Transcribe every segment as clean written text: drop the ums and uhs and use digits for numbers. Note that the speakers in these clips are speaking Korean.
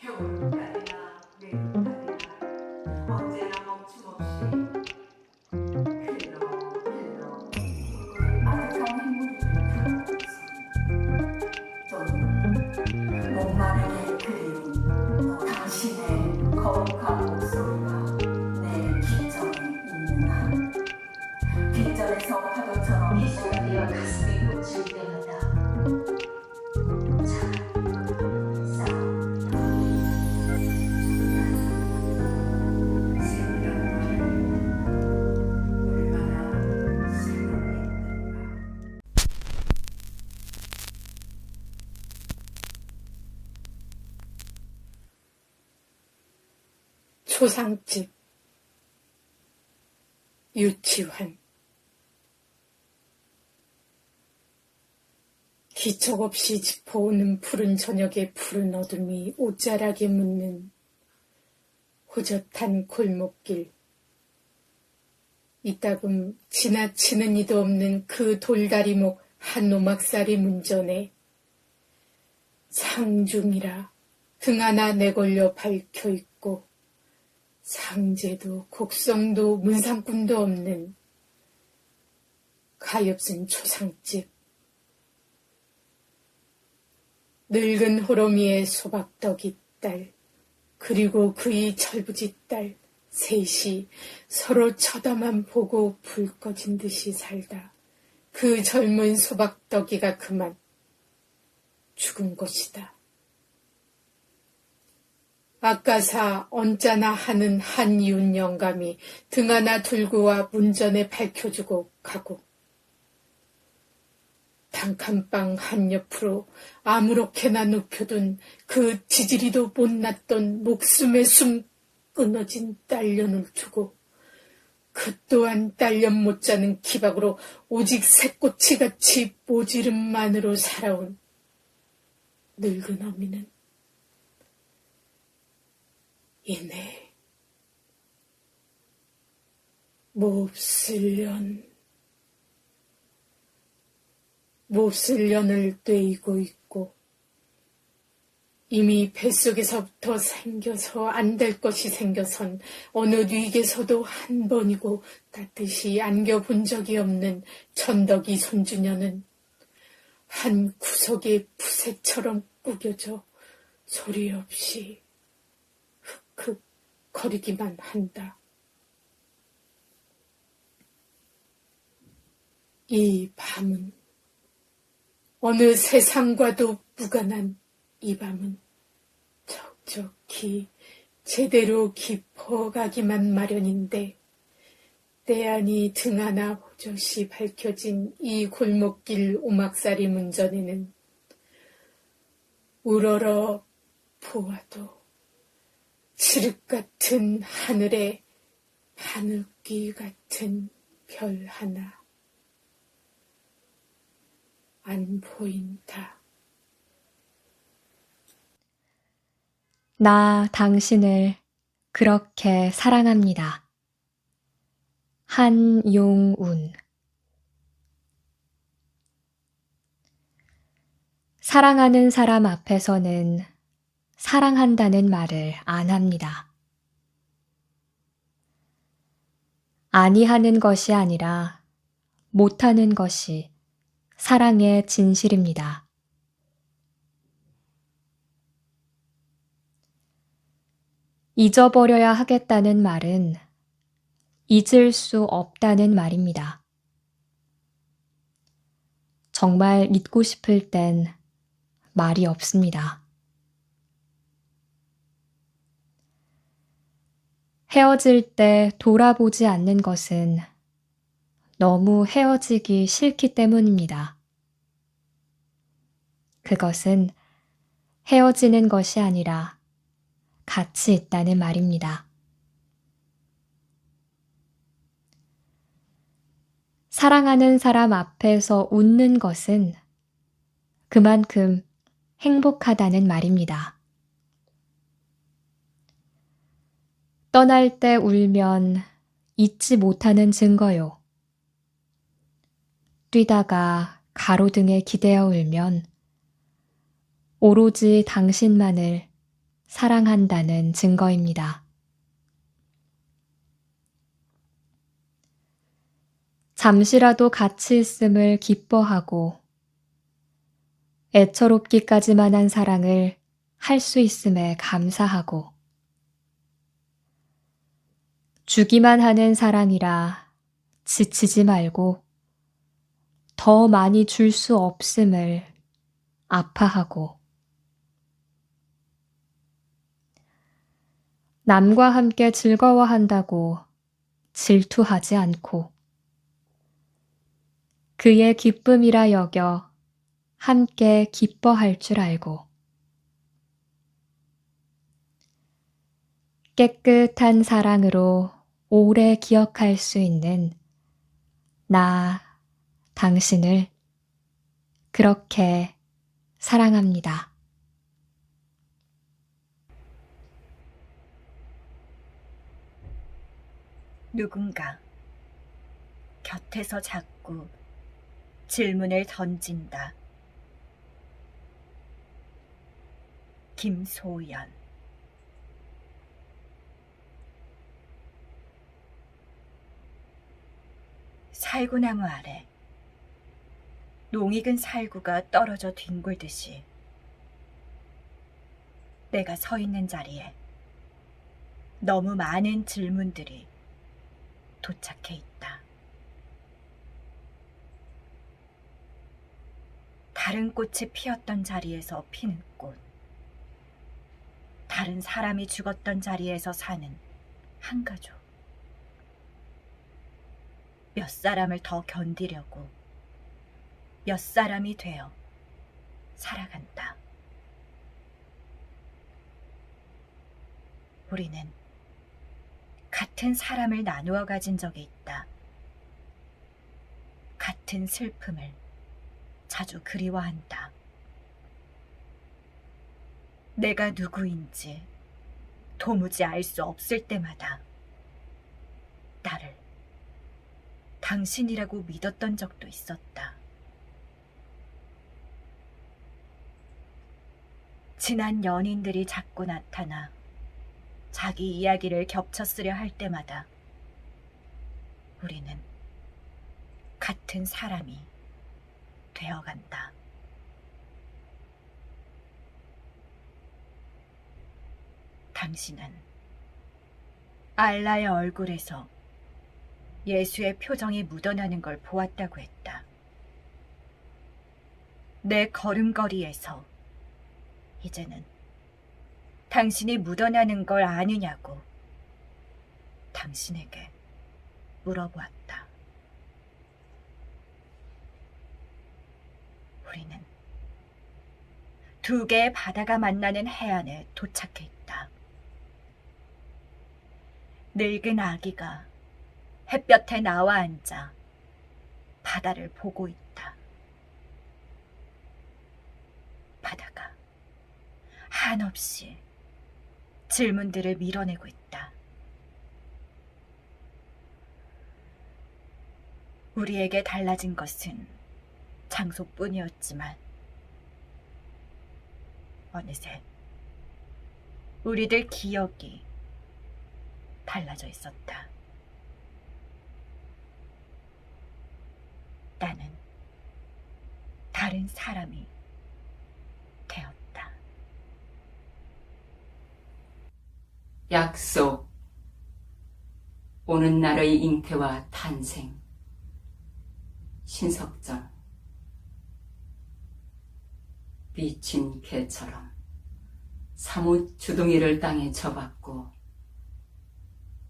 해오는 날이나 내는 날이나 언제나 멈춤없이 흘러 아득한 행복을 담고 있습니다. 또는 목마르게 그리운 당신의 거룩한 목소리가 내 귓전에 있는 한 귓전에서 파도처럼 빗소리가 되어 가슴에 꽂힐 때마다 차가운 싸움 얼마나 슬프겠는가. 초상집 유치환 기척 없이 짚어오는 푸른 저녁의 푸른 어둠이 옷자락에 묻는 호젓한 골목길, 이따금 지나치는 이도 없는 그 돌다리목 한 오막살이 문전에 상중이라 등 하나 내걸려 밝혀있고 상제도 곡성도 문상꾼도 없는 가엾은 초상집. 늙은 호러미의 소박떡이 딸, 그리고 그의 철부지 딸 셋이 서로 쳐다만 보고 불 꺼진 듯이 살다 그 젊은 소박떡이가 그만 죽은 것이다. 아까사 언짢아 하는 한 이웃 영감이 등 하나 들고 와 문전에 밝혀주고 가고 단칸방 한 옆으로 아무렇게나 눕혀둔 그 지지리도 못났던 목숨의 숨 끊어진 딸년을 두고 그 또한 딸년 못자는 기박으로 오직 새꼬치같이 모지름만으로 살아온 늙은 어미는 이내 몹쓸 년을 떼이고 있고 이미 뱃속에서부터 생겨서 안 될 것이 생겨선 어느 뉘개서도 한 번이고 따뜻이 안겨본 적이 없는 천덕이 손주녀는 한 구석에 푸새처럼 꾸겨져 소리 없이 흑흑 거리기만 한다. 이 밤은 어느 세상과도 무관한 이 밤은 척척히 제대로 깊어가기만 마련인데 때 아니 등 하나 호젓이 밝혀진 이 골목길 오막살이 문전에는 우러러 보아도 칠흑 같은 하늘에 하늘귀 같은 별 하나 안 보인다. 나 당신을 그렇게 사랑합니다. 한용운. 사랑하는 사람 앞에서는 사랑한다는 말을 안 합니다. 아니하는 것이 아니라 못하는 것이 사랑의 진실입니다. 잊어버려야 하겠다는 말은 잊을 수 없다는 말입니다. 정말 잊고 싶을 땐 말이 없습니다. 헤어질 때 돌아보지 않는 것은 너무 헤어지기 싫기 때문입니다. 그것은 헤어지는 것이 아니라 가치 있다는 말입니다. 사랑하는 사람 앞에서 웃는 것은 그만큼 행복하다는 말입니다. 떠날 때 울면 잊지 못하는 증거요. 뛰다가 가로등에 기대어 울면 오로지 당신만을 사랑한다는 증거입니다. 잠시라도 같이 있음을 기뻐하고 애처롭기까지만 한 사랑을 할 수 있음에 감사하고 주기만 하는 사랑이라 지치지 말고 더 많이 줄 수 없음을 아파하고 남과 함께 즐거워한다고 질투하지 않고 그의 기쁨이라 여겨 함께 기뻐할 줄 알고 깨끗한 사랑으로 오래 기억할 수 있는 나, 당신을 그렇게 사랑합니다. 누군가 곁에서 자꾸 질문을 던진다. 김소연. 살구나무 아래 농익은 살구가 떨어져 뒹굴듯이 내가 서 있는 자리에 너무 많은 질문들이 도착해 있다. 다른 꽃이 피었던 자리에서 피는 꽃, 다른 사람이 죽었던 자리에서 사는 한 가족. 몇 사람을 더 견디려고 몇 사람이 되어 살아간다. 우리는 같은 사람을 나누어 가진 적이 있다. 같은 슬픔을 자주 그리워한다. 내가 누구인지 도무지 알 수 없을 때마다 나를 당신이라고 믿었던 적도 있었다. 친한 연인들이 자꾸 나타나 자기 이야기를 겹쳐 쓰려 할 때마다 우리는 같은 사람이 되어간다. 당신은 알라의 얼굴에서 예수의 표정이 묻어나는 걸 보았다고 했다. 내 걸음걸이에서 이제는 당신이 묻어나는 걸 아느냐고 당신에게 물어보았다. 우리는 두 개의 바다가 만나는 해안에 도착해 있다. 늙은 아기가 햇볕에 나와 앉아 바다를 보고 있다. 바다가 한없이 질문들을 밀어내고 있다. 우리에게 달라진 것은 장소뿐이었지만 어느새 우리들 기억이 달라져 있었다. 나는 다른 사람이 되었다. 약속. 오는 날의 잉태와 탄생. 신석정. 비친 개처럼 사뭇 주둥이를 땅에 접었고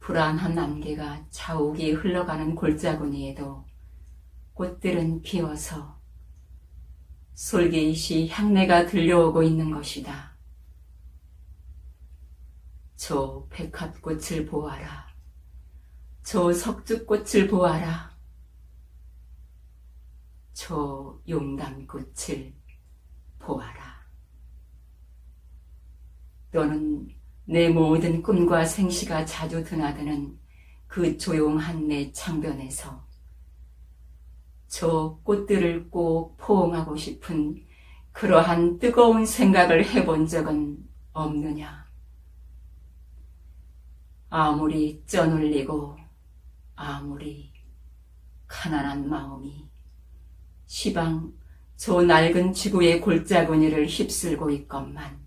불안한 안개가 자욱이 흘러가는 골짜구니에도 꽃들은 피어서 솔깃이 향내가 들려오고 있는 것이다. 저 백합꽃을 보아라. 저 석죽꽃을 보아라. 저 용담꽃을 보아라. 너는 내 모든 꿈과 생시가 자주 드나드는 그 조용한 내 창변에서 저 꽃들을 꼭 포옹하고 싶은 그러한 뜨거운 생각을 해본 적은 없느냐? 아무리 쩌눌리고 아무리 가난한 마음이 시방 저 낡은 지구의 골짜구니를 휩쓸고 있건만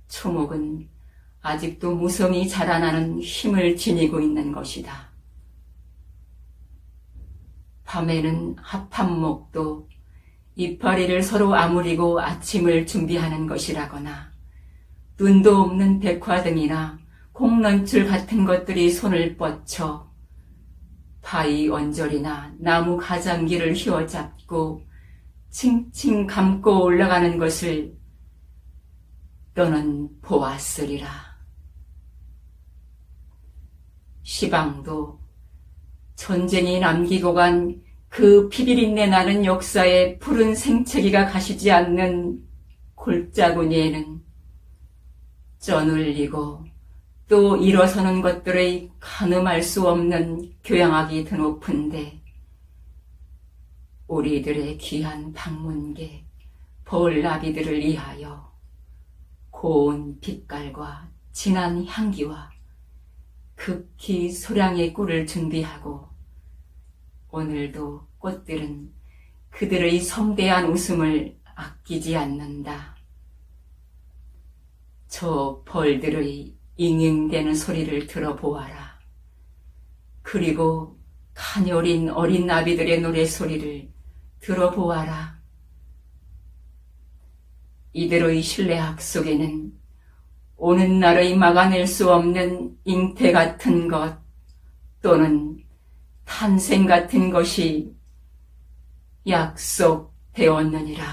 초목은 아직도 무성히 자라나는 힘을 지니고 있는 것이다. 밤에는 합합목도 이파리를 서로 아무리고 아침을 준비하는 것이라거나 눈도 없는 백화등이나 콩런출 같은 것들이 손을 뻗쳐 바위 언저리나 나무 가장기를 휘어잡고 칭칭 감고 올라가는 것을 너는 보았으리라. 시방도 전쟁이 남기고 간 그 피비린내 나는 역사의 푸른 생채기가 가시지 않는 골짜구니에는 쩌눌리고 또 일어서는 것들의 가늠할 수 없는 교양학이 드높은데 우리들의 귀한 방문객 벌나비들을 위하여 고운 빛깔과 진한 향기와 극히 소량의 꿀을 준비하고 오늘도 꽃들은 그들의 성대한 웃음을 아끼지 않는다. 저 벌들의 잉잉대는 소리를 들어보아라. 그리고 가녀린 어린 나비들의 노래소리를 들어보아라. 이들의 신뢰학 속에는 오는 날의 막아낼 수 없는 잉태 같은 것 또는 탄생 같은 것이 약속되었느니라.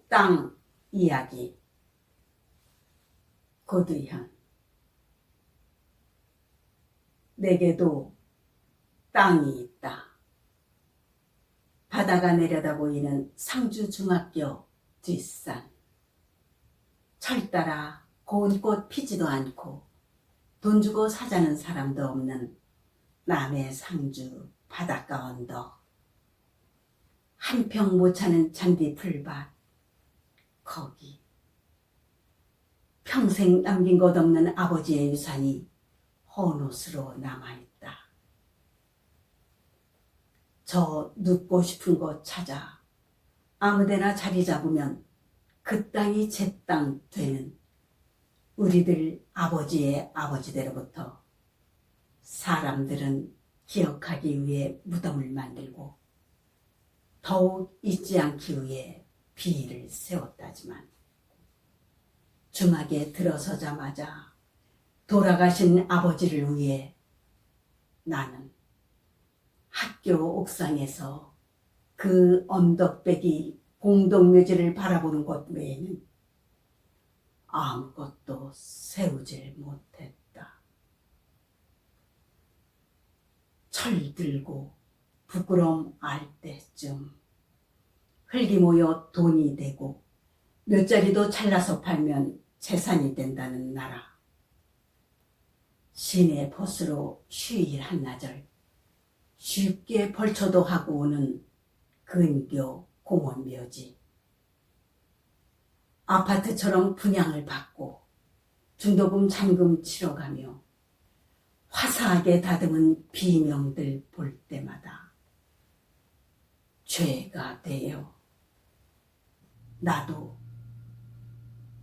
땅 이야기. 고두현. 내게도 땅이 있다. 바다가 내려다 보이는 상주 중학교 뒷산. 철 따라 고운 꽃 피지도 않고 돈 주고 사자는 사람도 없는 남해 상주 바닷가 언덕. 한 평 못 차는 잔디 풀밭. 거기 평생 남긴 것 없는 아버지의 유산이 헌옷으로 남아있다. 저 눕고 싶은 곳 찾아 아무데나 자리 잡으면 그 땅이 제 땅 되는 우리들 아버지의 아버지대로부터 사람들은 기억하기 위해 무덤을 만들고 더욱 잊지 않기 위해 비를 세웠다지만 중학에 들어서자마자 돌아가신 아버지를 위해 나는 학교 옥상에서 그 언덕배기 공동묘지를 바라보는 것 외에는 아무것도 세우질 못했다. 철들고 부끄러움 알 때쯤 흙이 모여 돈이 되고 몇 자리도 잘라서 팔면 재산이 된다는 나라. 시내 보스로 휴일 한나절 쉽게 벌초도 하고 오는 근교 공원묘지. 아파트처럼 분양을 받고 중도금 잔금 치러가며 화사하게 다듬은 비명들 볼 때마다 죄가 되어 나도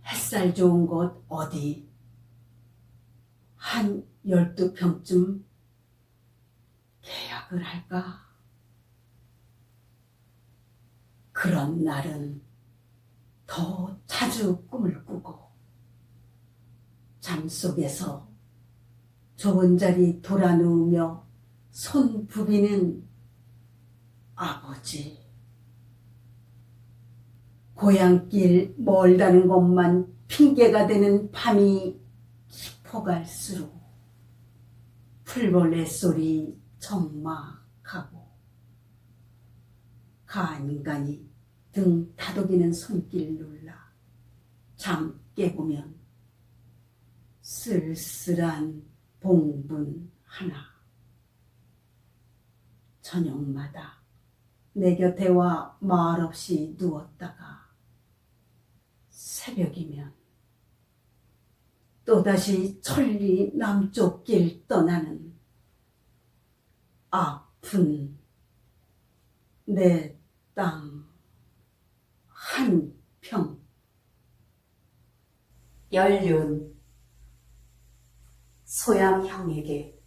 햇살 좋은 곳 어디 한 12평쯤 계약을 할까? 그런 날은 더 자주 꿈을 꾸고 잠속에서 좁은 자리 돌아 누우며 손 부비는 아버지. 고향길 멀다는 것만 핑계가 되는 밤이 깊어갈수록 풀벌레 소리 적막하고 간간히 등 다독이는 손길 눌라 잠 깨보면 쓸쓸한 봉분 하나. 저녁마다 내 곁에 와 말없이 누웠다가 새벽이면 또다시 천리 남쪽 길 떠나는 아픈 내 땅 한평. 연륜 소양형에게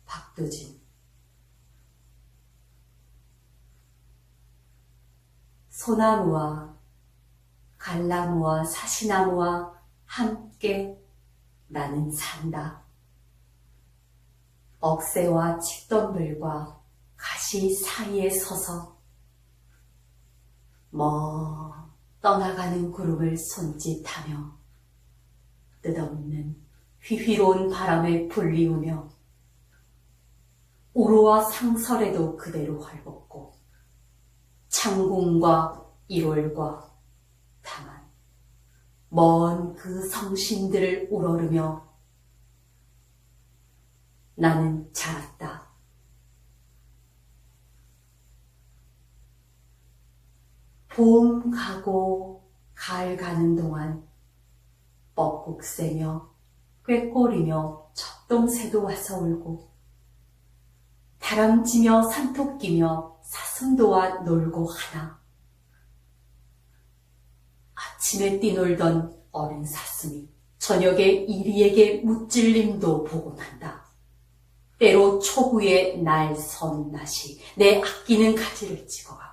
박두진. 소나무와 갈나무와 사시나무와 함께 나는 산다. 억새와 칡덩들과 가시 사이에 서서 떠나가는 구름을 손짓하며 뜻없는 휘휘로운 바람에 불리우며 오로와 상설에도 그대로 헐벗고 창궁과 1월과 다만 먼 그 성신들을 우러르며 나는 자랐다. 봄 가고 가을 가는 동안 뻐꾹 새며 꾀꼬리며 척동새도 와서 울고 다람쥐며 산토끼며 사슴도와 놀고 하나. 아침에 뛰놀던 어린 사슴이 저녁에 이리에게 무찔림도 보고 난다. 때로 초구에 날 선 낫이 내 아끼는 가지를 찍어가고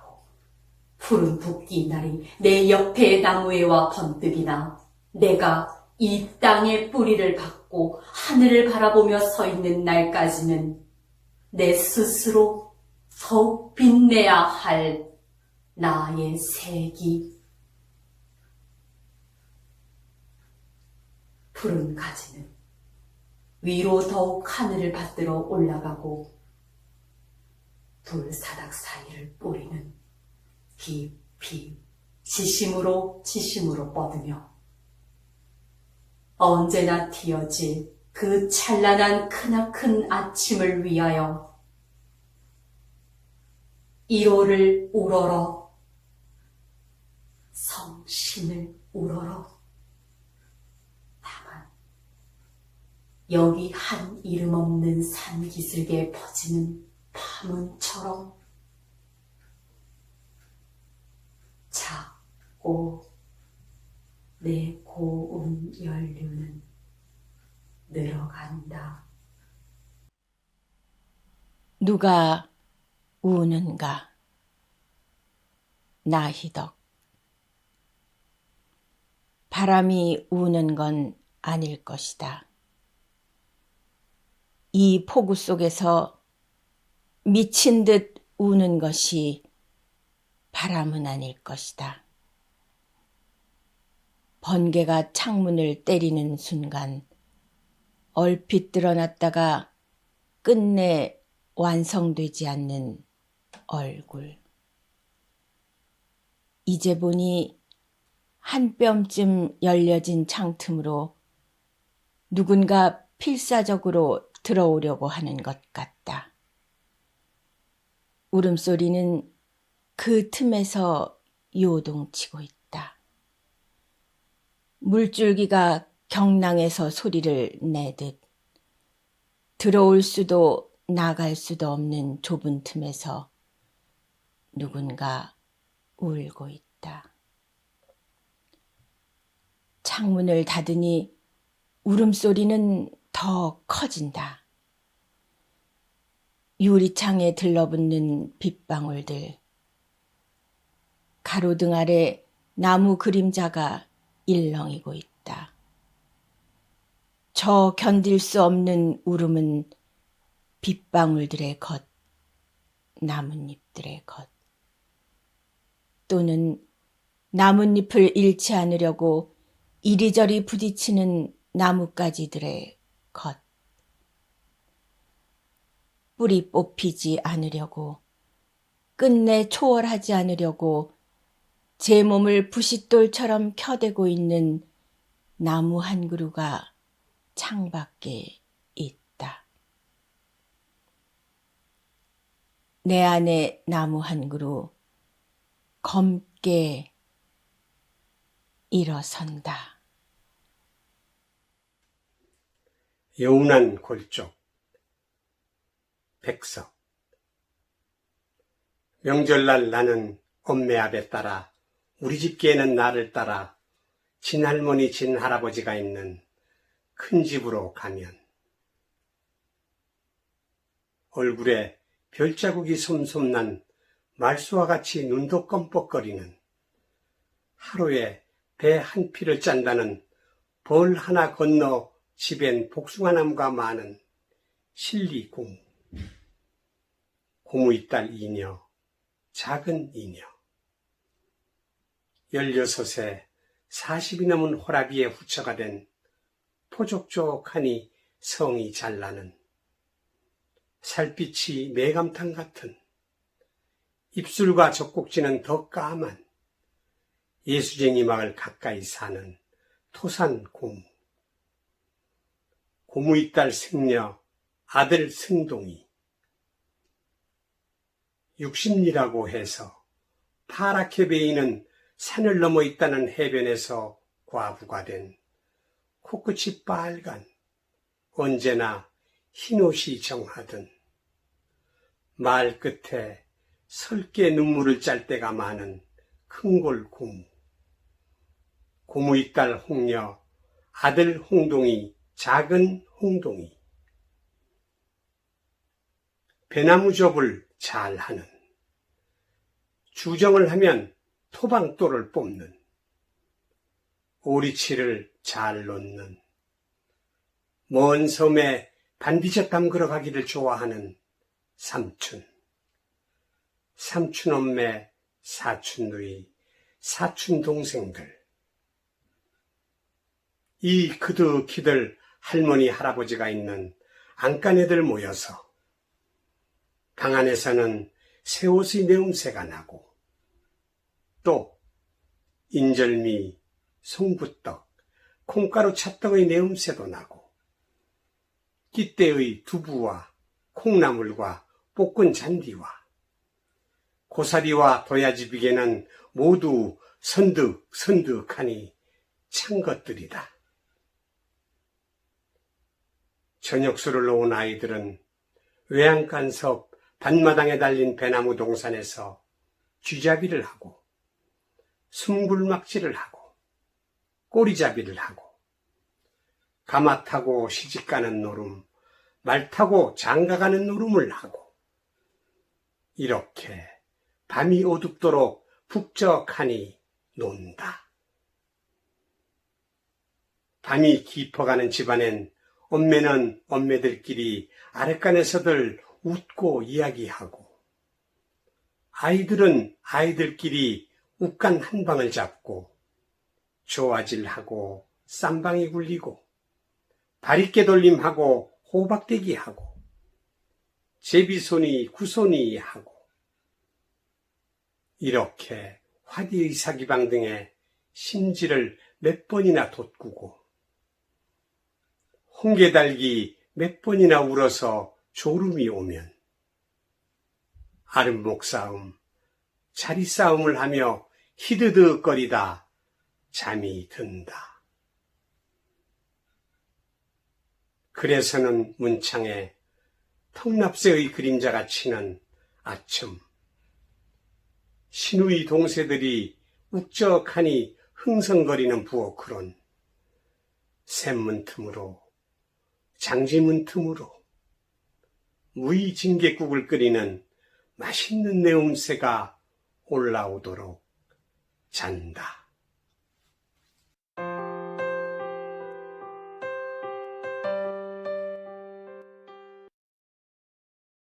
푸른 붓기 날이 내 옆에 나무에 와 번뜩이나 내가 이 땅의 뿌리를 받고 하늘을 바라보며 서 있는 날까지는 내 스스로 더욱 빛내야 할 나의 색이. 푸른 가지는 위로 더욱 하늘을 받들어 올라가고 돌사닥 사이를 뿌리는 깊이 지심으로 뻗으며 언제나 튀어질 그 찬란한 크나큰 아침을 위하여 1호를 우러러 성신을 우러러. 다만 여기 한 이름 없는 산 기슭에 퍼지는 파문처럼 작고 내 고운 연륜은 늘어간다. 누가 우는가? 나희덕. 바람이 우는 건 아닐 것이다. 이 폭우 속에서 미친 듯 우는 것이 바람은 아닐 것이다. 번개가 창문을 때리는 순간 얼핏 드러났다가 끝내 완성되지 않는 얼굴. 이제 보니 한 뼘쯤 열려진 창틈으로 누군가 필사적으로 들어오려고 하는 것 같다. 울음소리는 그 틈에서 요동치고 있다. 물줄기가 경랑에서 소리를 내듯 들어올 수도 나갈 수도 없는 좁은 틈에서 누군가 울고 있다. 창문을 닫으니 울음소리는 더 커진다. 유리창에 들러붙는 빗방울들, 가로등 아래 나무 그림자가 일렁이고 있다. 저 견딜 수 없는 울음은 빗방울들의 것, 나뭇잎들의 것, 또는 나뭇잎을 잃지 않으려고 이리저리 부딪히는 나뭇가지들의 것, 뿌리 뽑히지 않으려고, 끝내 초월하지 않으려고 제 몸을 부싯돌처럼 켜대고 있는 나무 한 그루가 창밖에 있다. 내 안에 나무 한 그루 검게 일어선다. 여운한 골쪽. 백석. 명절날 나는 엄매 앞에 따라 우리 집게는 나를 따라 친할머니 친할아버지가 있는 큰 집으로 가면 얼굴에 별자국이 솜솜난 말수와 같이 눈도 껌뻑거리는 하루에 배 한 피를 짠다는 벌 하나 건너 집엔 복숭아나무가 많은 실리 고무. 고무의 딸 이녀, 작은 이녀. 16에 40이 넘은 호라비에 후처가 된 포족족하니 성이 잘 나는 살빛이 매감탕 같은 입술과 젖꼭지는 더 까만 예수쟁이 마을 가까이 사는 토산 고무. 고무의 딸 승려, 아들 승동이. 60리라고 해서 파랗게 베이는 산을 넘어 있다는 해변에서 과부가 된 코끝이 빨간 언제나 흰옷이 정하던 말 끝에 설게 눈물을 짤 때가 많은 큰골 고무. 고무의 딸 홍녀, 아들 홍동이, 작은 홍동이. 배나무접을 잘하는, 주정을 하면 토방돌을 뽑는, 오리치를 잘 놓는, 먼 섬에 반디젓 담그러 가기를 좋아하는 삼촌. 삼촌 엄매, 사촌 누이, 사촌 동생들. 이 그득히들 할머니 할아버지가 있는 안간애들 모여서 방 안에서는 새옷의 내음새가 나고 또 인절미, 송부떡, 콩가루 찰떡의 내음새도 나고 끼대의 두부와 콩나물과 볶은 잔디와 고사리와 도야지비계는 모두 선득선득하니 찬 것들이다. 저녁술을 놓은 아이들은 외양간섭 단마당에 달린 배나무 동산에서 쥐잡이를 하고 숨굴막지를 하고 꼬리잡이를 하고 가마 타고 시집가는 노름, 말 타고 장가가는 노름을 하고 이렇게 밤이 어둡도록 북적하니 논다. 밤이 깊어가는 집안엔 엄매는 엄매들끼리 아랫간에서들 웃고 이야기하고 아이들은 아이들끼리 웃간 한 방을 잡고 조아질하고 쌈방이 굴리고 바리깨 돌림하고 호박대기하고 제비손이 구손이 하고 이렇게 화디의 사기방 등에 심지를 몇 번이나 돋구고 홍게달기 몇 번이나 울어서 졸음이 오면 아름목 싸움, 자리 싸움을 하며 히드드거리다 잠이 든다. 그래서는 문창에 턱납새의 그림자가 치는 아침 신우의 동새들이 욱적하니 흥성거리는 부엌으론 샘문 틈으로 장지문 틈으로 무의 진객국을 끓이는 맛있는 내음새가 올라오도록 잔다.